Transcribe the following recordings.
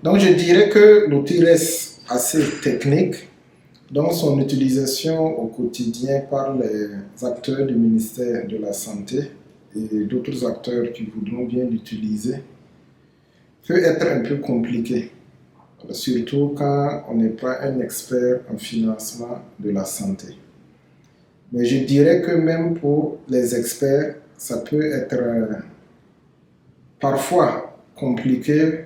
Donc je dirais que l'outil reste assez technique dans son utilisation au quotidien par les acteurs du ministère de la Santé et d'autres acteurs qui voudront bien l'utiliser, peut être un peu compliqué, surtout quand on n'est pas un expert en financement de la santé. Mais je dirais que même pour les experts, ça peut être parfois compliqué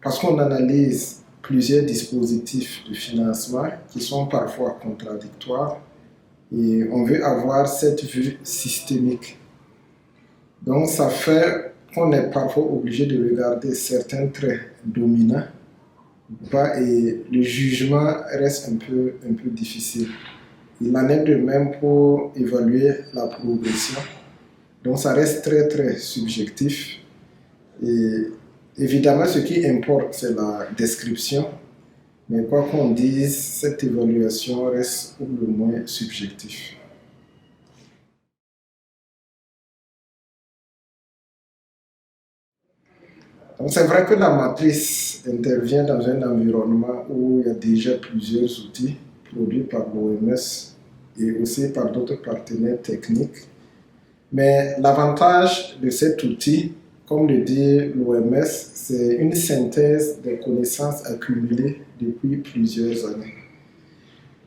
parce qu'on analyse plusieurs dispositifs de financement qui sont parfois contradictoires et on veut avoir cette vue systémique. Donc ça fait qu'on est parfois obligé de regarder certains traits dominants et le jugement reste un peu difficile. Il en est de même pour évaluer la progression. Donc ça reste très subjectif. Et évidemment, ce qui importe, c'est la description. Mais quoi qu'on dise, cette évaluation reste pour le moins subjective. Donc c'est vrai que la matrice intervient dans un environnement où il y a déjà plusieurs outils produits par l'OMS et aussi par d'autres partenaires techniques. Mais l'avantage de cet outil, comme le dit l'OMS, c'est une synthèse des connaissances accumulées depuis plusieurs années.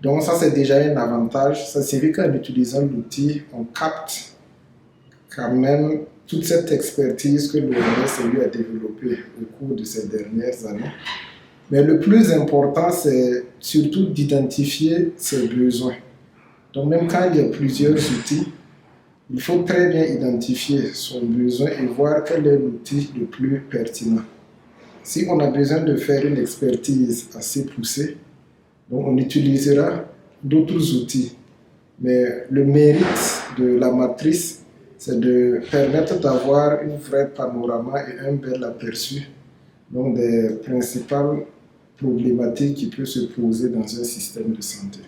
Donc ça, c'est déjà un avantage. Ça signifie qu'en utilisant l'outil, on capte quand même toute cette expertise que l'OMS a développée au cours de ces dernières années. Mais le plus important, c'est surtout d'identifier ses besoins. Donc même quand il y a plusieurs outils, il faut très bien identifier son besoin et voir quel est l'outil le plus pertinent. Si on a besoin de faire une expertise assez poussée, donc on utilisera d'autres outils. Mais le mérite de la matrice, c'est de permettre d'avoir une vraie panorama et un bel aperçu donc des principales problématiques qui peuvent se poser dans un système de santé.